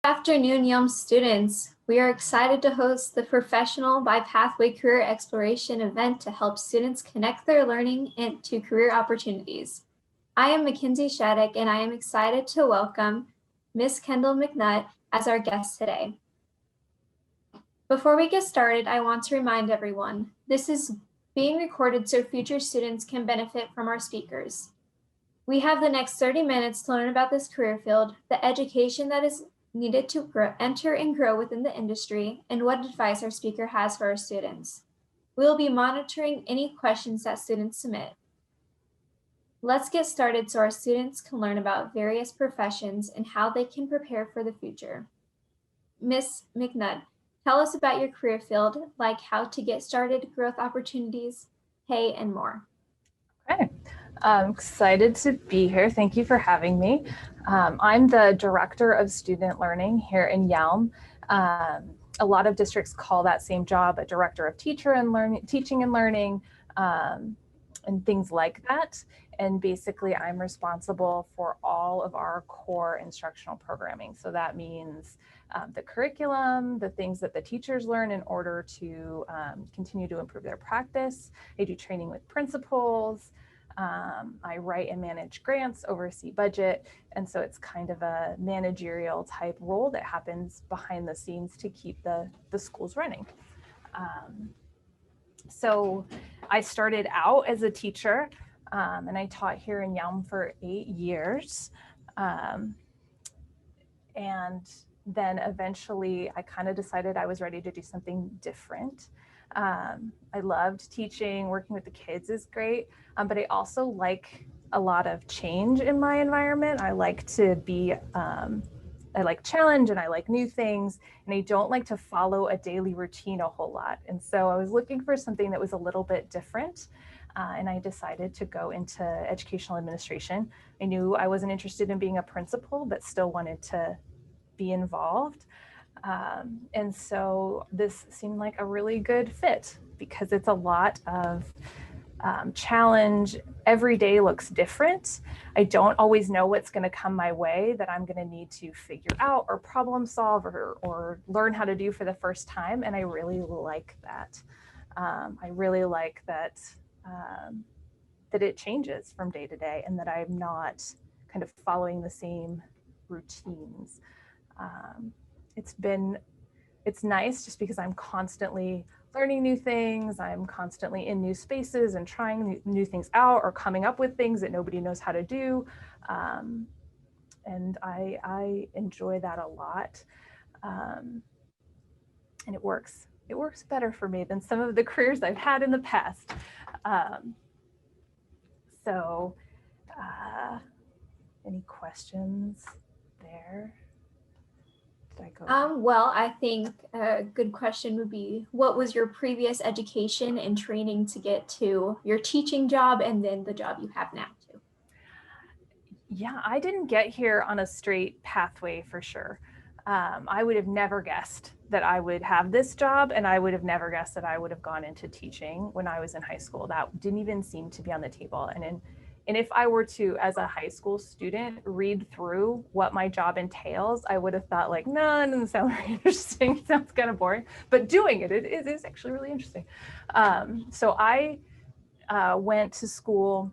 Afternoon, Yum students. We are excited to host the Professional by Pathway Career Exploration event to help students connect their learning to career opportunities. I am Makenzie Schiedeck, and I am excited to welcome Miss Kendall McNutt as our guest today. Before we get started, I want to remind everyone, this is being recorded so future students can benefit from our speakers. We have the next 30 minutes to learn about this career field, the education that is needed to enter and grow within the industry, and what advice our speaker has for our students. We will be monitoring any questions that students submit. Let's get started so our students can learn about various professions and how they can prepare for the future. Ms. McNutt, tell us about your career field, like how to get started, growth opportunities, pay, and more. Okay, I'm excited to be here. Thank you for having me. I'm the Director of Student Learning here in Yelm. A lot of districts call that same job a Director of Teaching and Learning, and things like that. And basically, I'm responsible for all of our core instructional programming. So that means the curriculum, the things that the teachers learn in order to continue to improve their practice. I do training with principals. I write and manage grants, oversee budget. And so it's kind of a managerial type role that happens behind the scenes to keep the schools running. So I started out as a teacher, and I taught here in Yelm for 8 years. And then eventually I kind of decided I was ready to do something different. I loved teaching, working with the kids is great, but I also like a lot of change in my environment. I like to be, I like challenge and I like new things, and I don't like to follow a daily routine a whole lot. And so I was looking for something that was a little bit different. And I decided to go into educational administration. I knew I wasn't interested in being a principal, but still wanted to be involved. And so this seemed like a really good fit because it's a lot of challenge. Every day looks different. I don't always know what's going to come my way that I'm going to need to figure out or problem solve or learn how to do for the first time. And I really like that. I really like that that it changes from day to day and that I'm not kind of following the same routines. It's nice just because I'm constantly learning new things. I'm constantly in new spaces and trying new things out or coming up with things that nobody knows how to do. And I enjoy that a lot. And it works better for me than some of the careers I've had in the past. Any questions there? Well, I think a good question would be, what was your previous education and training to get to your teaching job and then the job you have now too? Yeah, I didn't get here on a straight pathway for sure. I would have never guessed that I would have this job, and I would have never guessed that I would have gone into teaching when I was in high school. That didn't even seem to be on the table. And if I were to, as a high school student, read through what my job entails, I would have thought like, no, it doesn't sound very interesting. It sounds kind of boring, but doing it is actually really interesting. So I went to school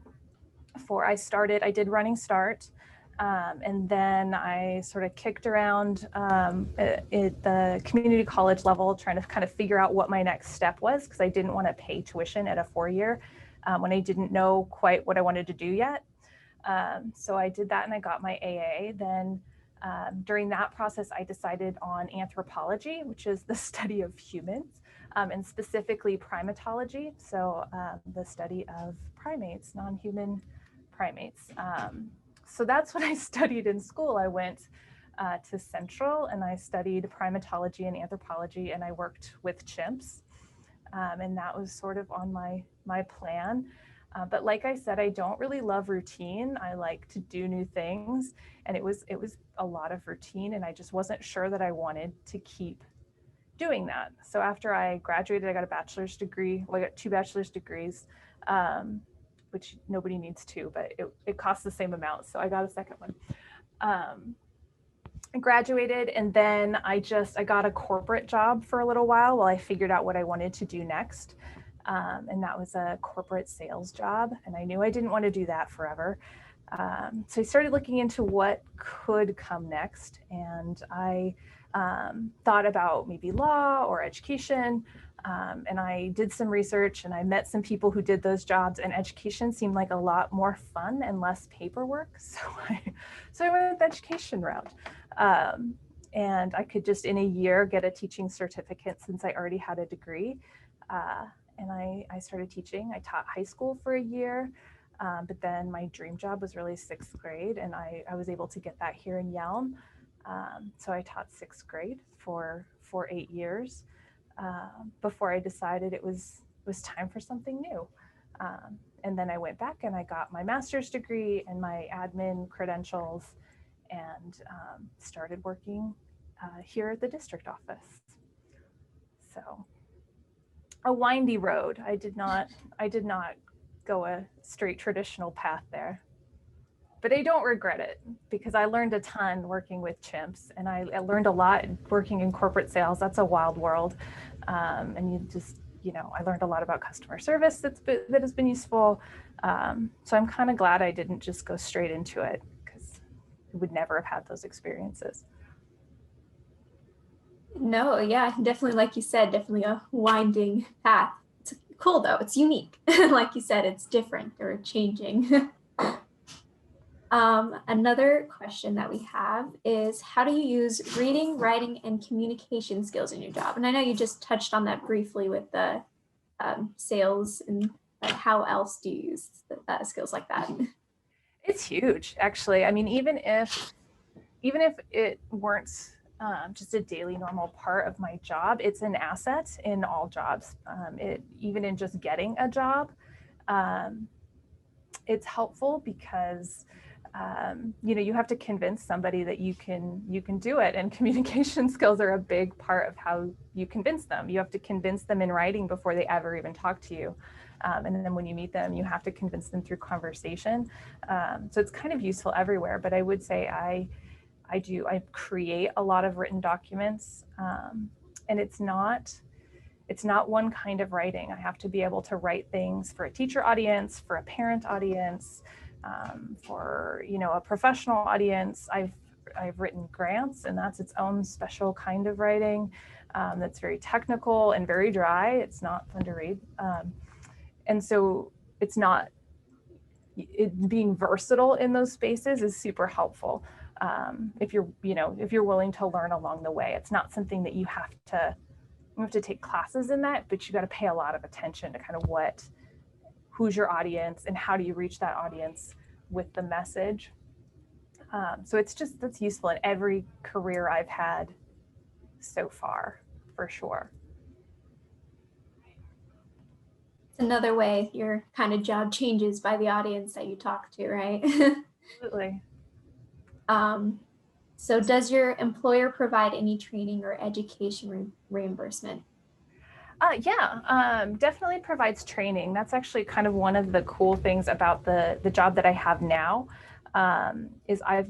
I did Running Start. And then I sort of kicked around at the community college level, trying to kind of figure out what my next step was, because I didn't want to pay tuition at a 4-year when I didn't know quite what I wanted to do yet. So I did that and I got my AA. Then during that process, I decided on anthropology, which is the study of humans, and specifically primatology. So the study of primates, non-human primates. So that's what I studied in school. I went to Central and I studied primatology and anthropology, and I worked with chimps. And that was sort of on my plan. But like I said, I don't really love routine. I like to do new things, and it was a lot of routine, and I just wasn't sure that I wanted to keep doing that. So after I graduated, I got a bachelor's degree. Well, I got 2 bachelor's degrees, which nobody needs 2, but it costs the same amount. So I got a second one. I graduated, and then I got a corporate job for a little while I figured out what I wanted to do next. And that was a corporate sales job. And I knew I didn't want to do that forever. So I started looking into what could come next. And I thought about maybe law or education. And I did some research and I met some people who did those jobs, and education seemed like a lot more fun and less paperwork. So I went the education route. And I could just in a year get a teaching certificate since I already had a degree. And I started teaching. I taught high school for a year, but then my dream job was really sixth grade, and I was able to get that here in Yelm. So I taught sixth grade for 8 years before I decided it was time for something new. And then I went back and I got my master's degree and my admin credentials, and started working here at the district office. So a windy road. I did not go a straight traditional path there, but I don't regret it because I learned a ton working with chimps, and I learned a lot working in corporate sales. That's a wild world. And I learned a lot about customer service that has been useful. So I'm kind of glad I didn't just go straight into it, because I would never have had those experiences. No, yeah, definitely, like you said, definitely a winding path. It's cool though, it's unique. Like you said, it's different or changing. Another question that we have is, how do you use reading, writing, and communication skills in your job? And I know you just touched on that briefly with the sales, and how else do you use skills like that? It's huge, actually. I mean, even if it weren't just a daily normal part of my job, it's an asset in all jobs. Even in just getting a job, it's helpful because you have to convince somebody that you can do it, and communication skills are a big part of how you convince them. You have to convince them in writing before they ever even talk to you, and then when you meet them, you have to convince them through conversation. So it's kind of useful everywhere. But I would say I create a lot of written documents, and it's not one kind of writing. I have to be able to write things for a teacher audience, for a parent audience, for a professional audience. I've written grants, and that's its own special kind of writing that's very technical and very dry. It's not fun to read, and so being versatile in those spaces is super helpful. If you're willing to learn along the way. It's not something that you have to take classes in that, but you got to pay a lot of attention to kind of who's your audience and how do you reach that audience with the message. So that's useful in every career I've had so far, for sure. It's another way your kind of job changes by the audience that you talk to, right? Absolutely. So does your employer provide any training or education reimbursement? Definitely provides training. That's actually kind of one of the cool things about the job that I have now, is I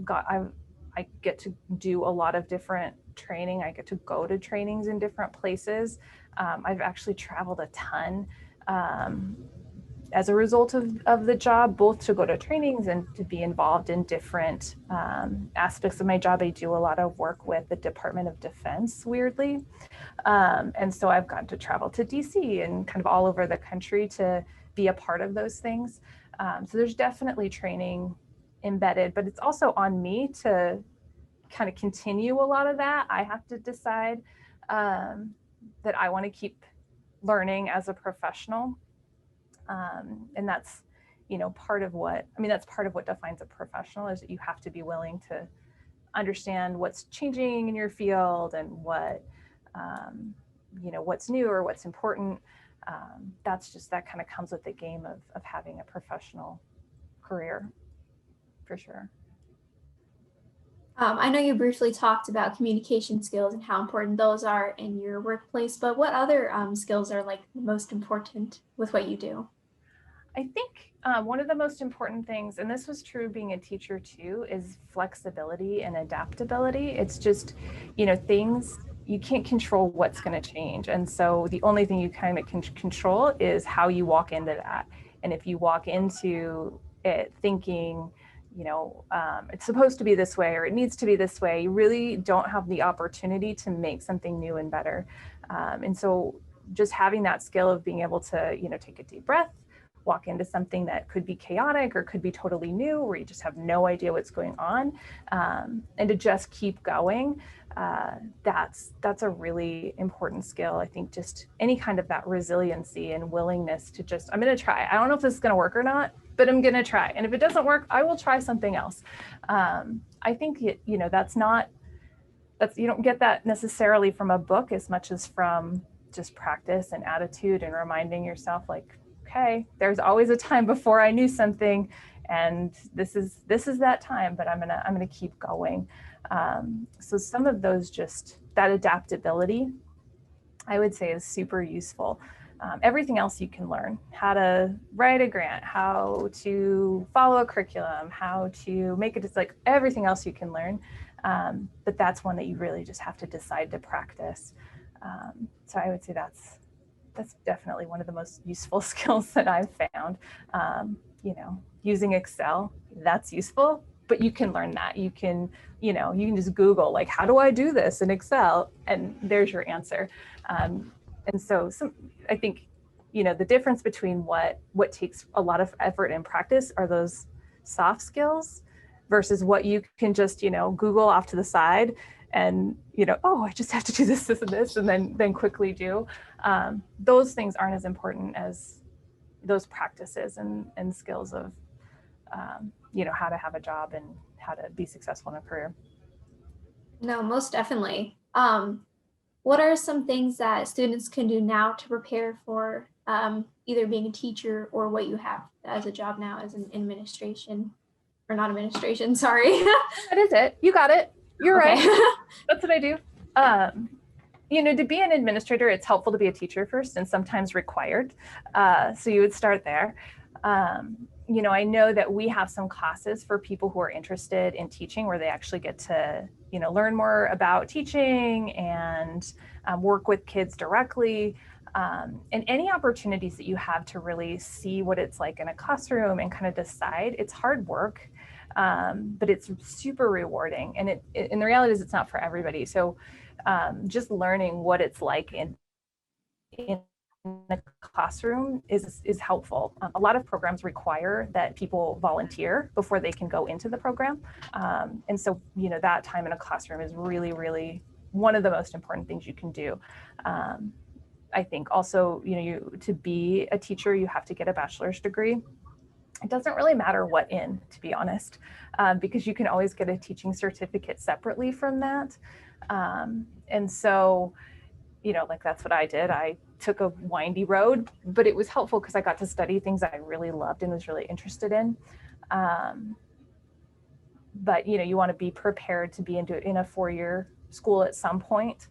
get to do a lot of different training. I get to go to trainings in different places. I've actually traveled a ton as a result of the job, both to go to trainings and to be involved in different aspects of my job. I do a lot of work with the Department of Defense, weirdly. And so I've gotten to travel to DC and kind of all over the country to be a part of those things. So there's definitely training embedded, but it's also on me to kind of continue a lot of that. I have to decide that I want to keep learning as a professional. And that's, part of what defines a professional, is that you have to be willing to understand what's changing in your field and what's new or what's important. That kind of comes with the game of having a professional career, for sure. I know you briefly talked about communication skills and how important those are in your workplace, but what other skills are like most important with what you do? I think one of the most important things, and this was true being a teacher too, is flexibility and adaptability. It's just, things you can't control what's going to change. And so the only thing you kind of can control is how you walk into that. And if you walk into it thinking, it's supposed to be this way or it needs to be this way, you really don't have the opportunity to make something new and better. And so just having that skill of being able to, take a deep breath, walk into something that could be chaotic or could be totally new, where you just have no idea what's going on, and to just keep going. That's a really important skill. I think just any kind of that resiliency and willingness to just, I'm going to try. I don't know if this is going to work or not, but I'm going to try. And if it doesn't work, I will try something else. I think, that's you don't get that necessarily from a book as much as from just practice and attitude and reminding yourself like, okay, there's always a time before I knew something, and this is that time, but I'm gonna keep going. So some of those, just that adaptability, I would say, is super useful. Everything else you can learn: how to write a grant, how to follow a curriculum, how to make it. Just like everything else you can learn, but that's one that you really just have to decide to practice. So I would say that's definitely one of the most useful skills that I've found. Using Excel, that's useful, but you can learn that. You can just Google, like, how do I do this in Excel? And there's your answer. And so I think, the difference between what takes a lot of effort and practice are those soft skills versus what you can just, Google off to the side and, oh, I just have to do this, and this, and then quickly do. Those things aren't as important as those practices and skills of, how to have a job and how to be successful in a career. No, most definitely. What are some things that students can do now to prepare for either being a teacher or what you have as a job now as an administration, or not administration, sorry. That is it. You got it. You're Okay. right. That's what I do. To be an administrator, it's helpful to be a teacher first and sometimes required. So you would start there. I know that we have some classes for people who are interested in teaching where they actually get to, learn more about teaching and work with kids directly. And any opportunities that you have to really see what it's like in a classroom and kind of decide. It's hard work, but it's super rewarding. And and the reality is it's not for everybody. So just learning what it's like in the classroom is helpful. A lot of programs require that people volunteer before they can go into the program. And so, that time in a classroom is really, really one of the most important things you can do. I think also, to be a teacher, you have to get a bachelor's degree. It doesn't really matter what to be honest, because you can always get a teaching certificate separately from that. And so, like that's what I did. I took a windy road, but it was helpful because I got to study things I really loved and was really interested in. But, you want to be prepared to be in a 4-year school at some point.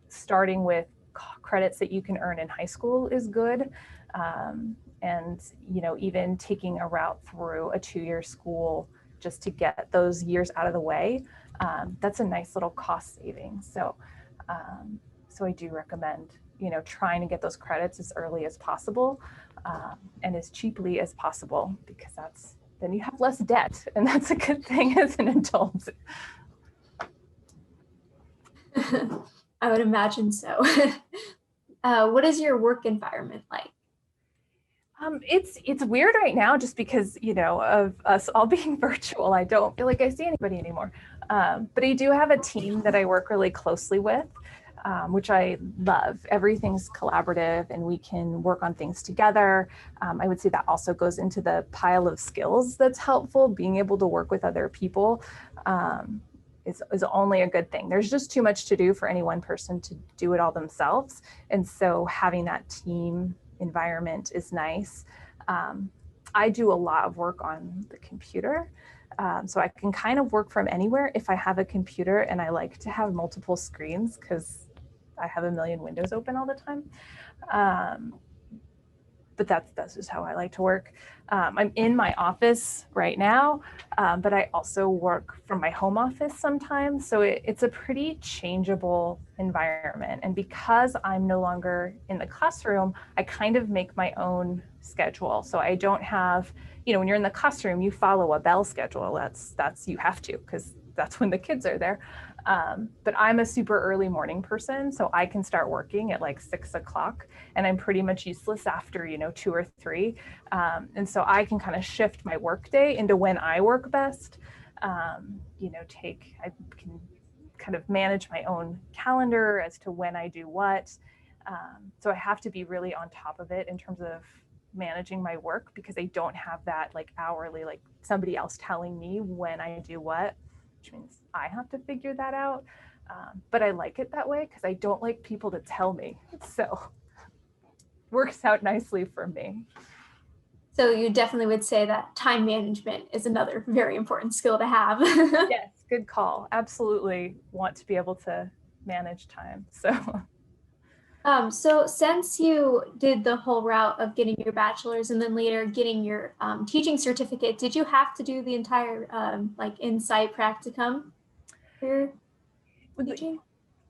Starting with credits that you can earn in high school is good. And, even taking a route through a 2-year school just to get those years out of the way, that's a nice little cost saving. So I do recommend, trying to get those credits as early as possible, and as cheaply as possible, because then you have less debt, and that's a good thing as an adult. I would imagine so. What is your work environment like? It's weird right now just because, of us all being virtual. I don't feel like I see anybody anymore. But I do have a team that I work really closely with, which I love. Everything's collaborative and we can work on things together. I would say that also goes into the pile of skills that's helpful. Being able to work with other people is only a good thing. There's just too much to do for any one person to do it all themselves. And so having that team environment is nice. I do a lot of work on the computer. So I can kind of work from anywhere if I have a computer, and I like to have multiple screens because I have a million windows open all the time. but that's just how I like to work. I'm in my office right now, but I also work from my home office sometimes. So it's a pretty changeable environment. And because I'm no longer in the classroom, I kind of make my own schedule. So I don't have, when you're in the classroom, you follow a bell schedule. That's you have to, because that's when the kids are there. But I'm a super early morning person, so I can start working at like 6 o'clock, and I'm pretty much useless after 2 or 3. And so I can kind of shift my work day into when I work best. I can kind of manage my own calendar as to when I do what. So I have to be really on top of it in terms of managing my work, because I don't have that like hourly, like somebody else telling me when I do what, which means I have to figure that out. But I like it that way because I don't like people to tell me. So works out nicely for me. So you definitely would say that time management is another very important skill to have. Yes, good call. Absolutely want to be able to manage time. So since you did the whole route of getting your bachelor's and then later getting your teaching certificate, did you have to do the entire like Insight practicum for teaching?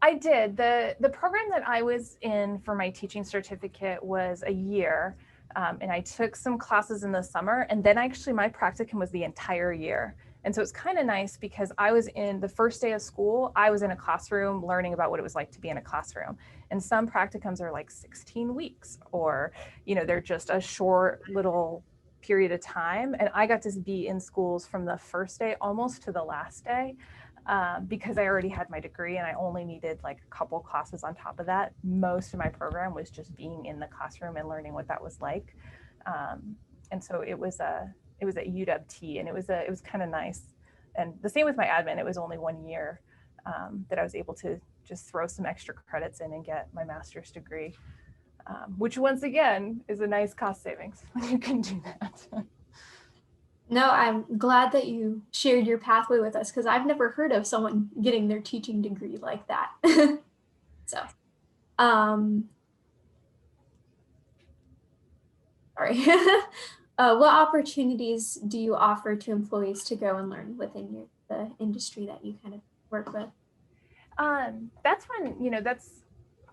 I did. The program that I was in for my teaching certificate was a year. And I took some classes in the summer, and then actually my practicum was the entire year. And so it's kind of nice because I was in the first day of school, I was in a classroom learning about what it was like to be in a classroom. And some practicums are like 16 weeks, or, they're just a short little period of time. And I got to be in schools from the first day almost to the last day. Because I already had my degree and I only needed like a couple classes on top of that. Most of my program was just being in the classroom and learning what that was like. And so it was at UW-T, and it was kind of nice. And the same with my admin. It was only 1 year that I was able to just throw some extra credits in and get my master's degree, which once again is a nice cost savings when you can do that. No, I'm glad that you shared your pathway with us, because I've never heard of someone getting their teaching degree like that. So, sorry. What opportunities do you offer to employees to go and learn within the industry that you kind of work with? That's when, that's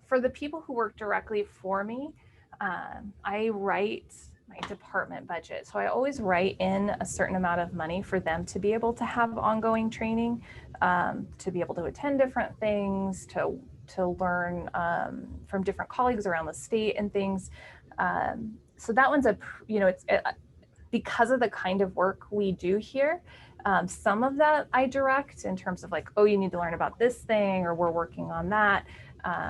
for the people who work directly for me. I write my department budget. So I always write in a certain amount of money for them to be able to have ongoing training, to be able to attend different things, to learn from different colleagues around the state and things. So that one's because of the kind of work we do here. Some of that I direct in terms of like, oh, you need to learn about this thing, or we're working on that.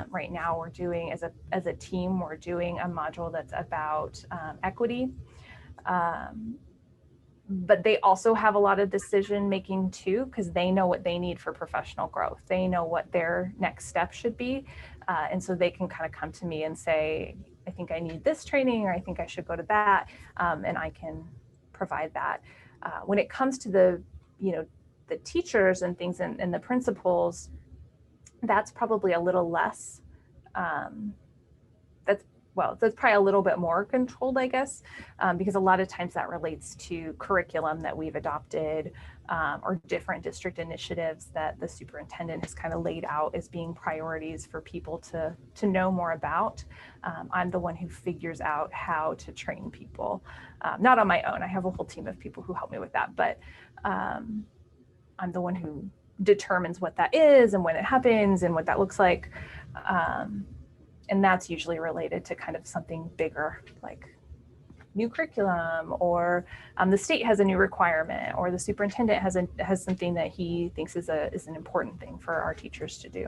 Right now we're doing as a team, we're doing a module that's about equity. But they also have a lot of decision making too, because they know what they need for professional growth. They know what their next step should be. And so they can kind of come to me and say, I think I need this training, or I think I should go to that. And I can provide that. When it comes to the teachers and things and the principals, that's probably a little less, that's probably a little bit more controlled, I guess, because a lot of times that relates to curriculum that we've adopted, or different district initiatives that the superintendent has kind of laid out as being priorities for people to know more about. I'm the one who figures out how to train people, not on my own. I have a whole team of people who help me with that, but I'm the one who determines what that is and when it happens and what that looks like. And that's usually related to kind of something bigger, like new curriculum, or the state has a new requirement, or the superintendent has something that he thinks is an important thing for our teachers to do.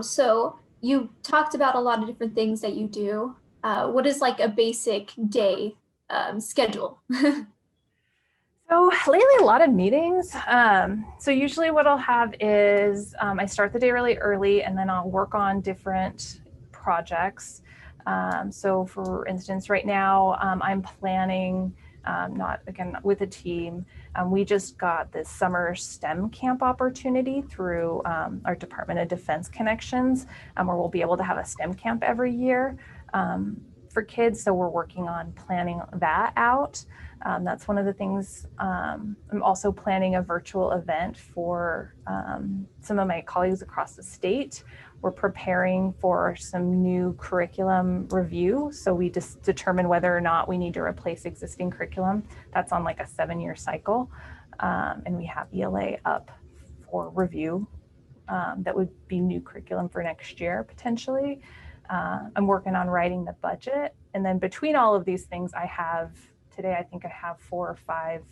So you talked about a lot of different things that you do. What is like a basic day schedule? So lately, a lot of meetings. So usually what I'll have is I start the day really early, and then I'll work on different projects. So for instance, right now I'm planning, not again with a team, we just got this summer STEM camp opportunity through our Department of Defense Connections, where we'll be able to have a STEM camp every year. for kids. So we're working on planning that out. That's one of the things. I'm also planning a virtual event for some of my colleagues across the state. We're preparing for some new curriculum review. So we just determine whether or not we need to replace existing curriculum. That's on like a 7-year cycle. And we have ELA up for review. That would be new curriculum for next year, potentially. I'm working on writing the budget. And then between all of these things, today I think I have 4 or 5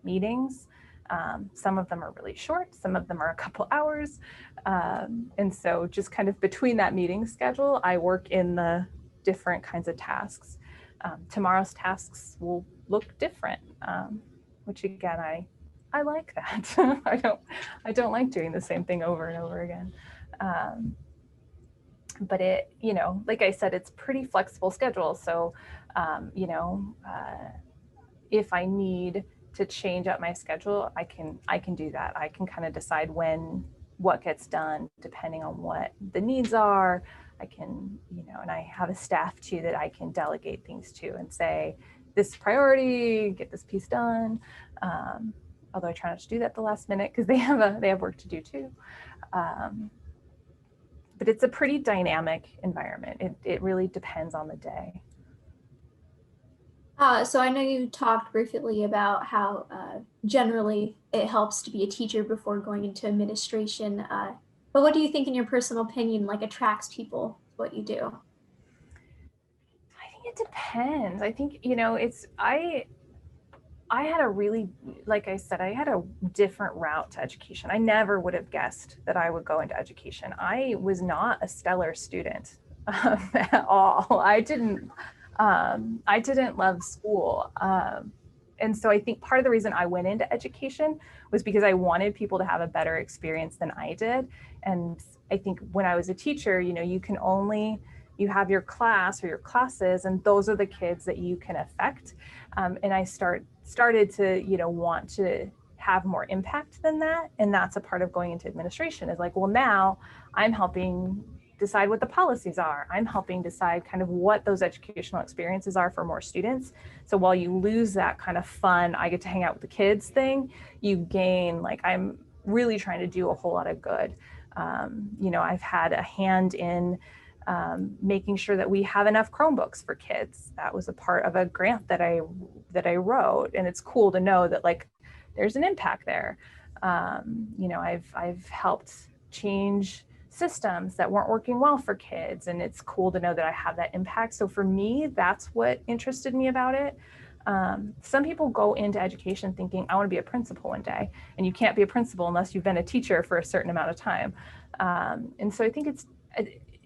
meetings. Some of them are really short, some of them are a couple hours. And so just kind of between that meeting schedule, I work in the different kinds of tasks. Tomorrow's tasks will look different, which again, I like that. I don't like doing the same thing over and over again. But it, like I said, it's pretty flexible schedule. So, if I need to change up my schedule, I can do that. I can kind of decide what gets done depending on what the needs are. I can, and I have a staff too that I can delegate things to and say, this is priority, get this piece done. Although I try not to do that at the last minute because they have work to do too. But it's a pretty dynamic environment. It really depends on the day. So I know you talked briefly about how generally it helps to be a teacher before going into administration. But what do you think, in your personal opinion, like attracts people to what you do? I think it depends. I think, I had a really, like I said, I had a different route to education. I never would have guessed that I would go into education. I was not a stellar student at all. I didn't love school. And so I think part of the reason I went into education was because I wanted people to have a better experience than I did. And I think when I was a teacher, you have your class or your classes, and those are the kids that you can affect. And I started to, want to have more impact than that. And that's a part of going into administration, is like, well, now I'm helping decide what the policies are. I'm helping decide kind of what those educational experiences are for more students. So while you lose that kind of fun, I get to hang out with the kids thing, you gain, like, I'm really trying to do a whole lot of good. I've had a hand in making sure that we have enough Chromebooks for kids. That was a part of a grant that I wrote, and it's cool to know that, like, there's an impact there. I've helped change systems that weren't working well for kids, and it's cool to know that I have that impact. So for me, that's what interested me about it. Some people go into education thinking, I want to be a principal one day, and you can't be a principal unless you've been a teacher for a certain amount of time. And so I think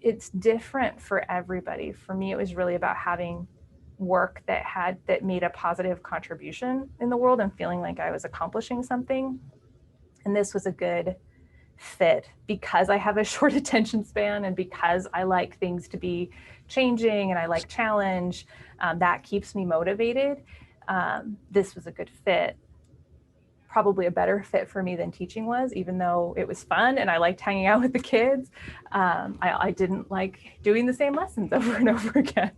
it's different for everybody. For me, it was really about having work that made a positive contribution in the world and feeling like I was accomplishing something. And this was a good fit because I have a short attention span, and because I like things to be changing and I like challenge. That keeps me motivated. This was a good fit. Probably a better fit for me than teaching was, even though it was fun and I liked hanging out with the kids. I didn't like doing the same lessons over and over again.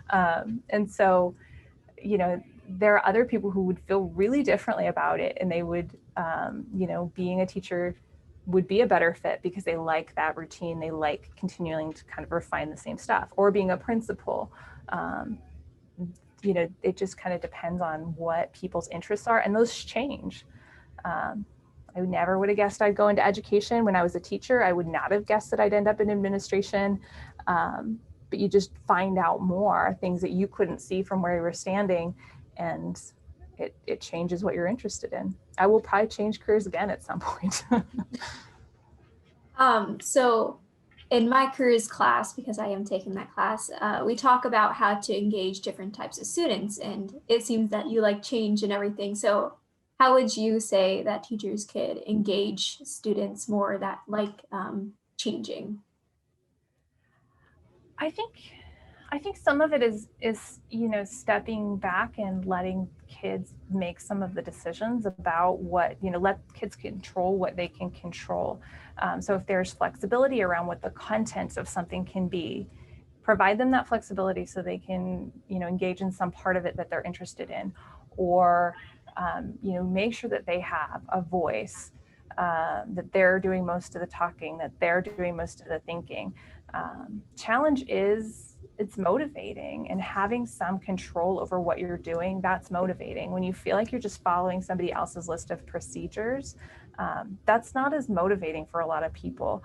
And so, there are other people who would feel really differently about it, and they would, being a teacher would be a better fit because they like that routine. They like continuing to kind of refine the same stuff, or being a principal. It just kind of depends on what people's interests are, and those change. I never would have guessed I'd go into education when I was a teacher. I would not have guessed that I'd end up in administration. But you just find out more things that you couldn't see from where you were standing, and it changes what you're interested in. I will probably change careers again at some point. So in my careers class, because I am taking that class, we talk about how to engage different types of students, and it seems that you like change and everything. So how would you say that teachers could engage students more that like changing? I think some of it is stepping back and letting kids make some of the decisions about what, let kids control what they can control. So if there's flexibility around what the content of something can be, provide them that flexibility so they can, engage in some part of it that they're interested in, or, make sure that they have a voice, that they're doing most of the talking, that they're doing most of the thinking. Challenge is, it's motivating, and having some control over what you're doing, that's motivating. When you feel like you're just following somebody else's list of procedures, that's not as motivating for a lot of people,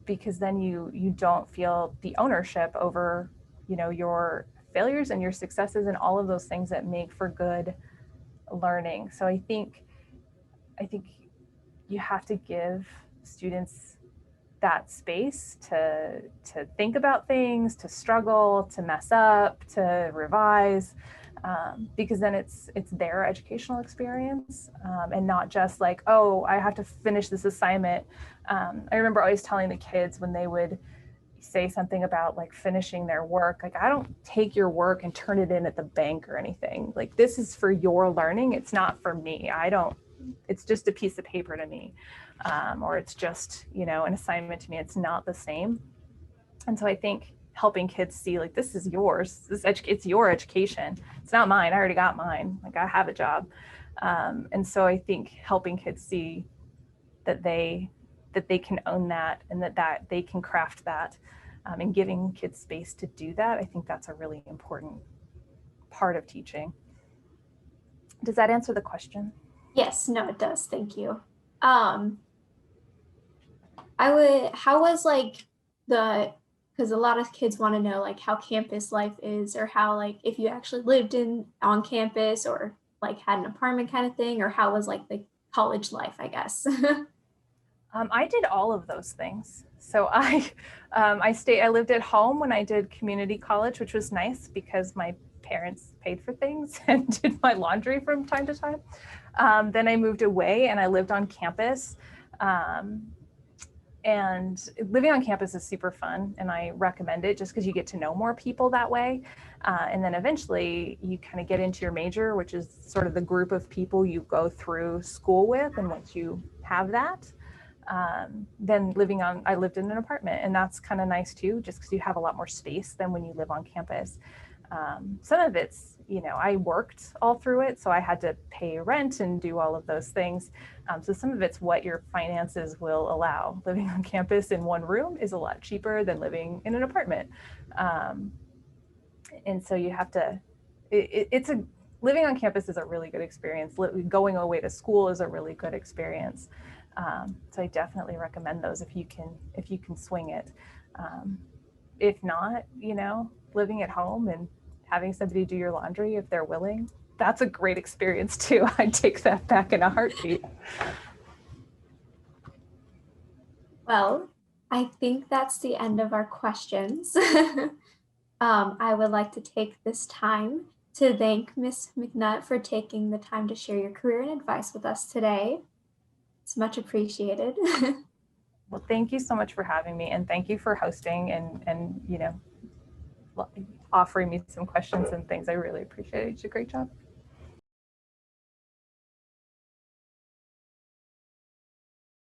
because then you don't feel the ownership over, your failures and your successes and all of those things that make for good learning. So I think you have to give students that space to think about things, to struggle, to mess up, to revise, because then it's their educational experience, and not just like, oh, I have to finish this assignment. I remember always telling the kids when they would say something about like finishing their work, like, I don't take your work and turn it in at the bank or anything. Like, this is for your learning. It's not for me. It's just a piece of paper to me. Or it's just, an assignment to me. It's not the same. And so I think helping kids see, like, this is yours. It's your education. It's not mine. I already got mine. Like, I have a job. And so I think helping kids see that they can own that, and that they can craft that, and giving kids space to do that, I think that's a really important part of teaching. Does that answer the question? Yes, no, it does. Thank you. How was like because a lot of kids want to know like how campus life is, or how like if you actually lived on campus, or like had an apartment kind of thing, or how was like the college life, I guess. I did all of those things. So I lived at home when I did community college, which was nice because my parents paid for things and did my laundry from time to time. Then I moved away and I lived on campus. And living on campus is super fun, and I recommend it just because you get to know more people that way. And then eventually you kind of get into your major, which is sort of the group of people you go through school with. And once you have that, then I lived in an apartment, and that's kind of nice too, just because you have a lot more space than when you live on campus. Some of it's, I worked all through it, so I had to pay rent and do all of those things. So some of it's what your finances will allow. Living on campus in one room is a lot cheaper than living in an apartment. And so you have to, living on campus is a really good experience. Going away to school is a really good experience. So I definitely recommend those if you can swing it. If not, living at home and having somebody do your laundry if they're willing, that's a great experience too. I'd take that back in a heartbeat. Well, I think that's the end of our questions. I would like to take this time to thank Ms. McNutt for taking the time to share your career and advice with us today. It's much appreciated. Well, thank you so much for having me, and thank you for hosting and offering me some questions and things. I really appreciate it. You did a great job.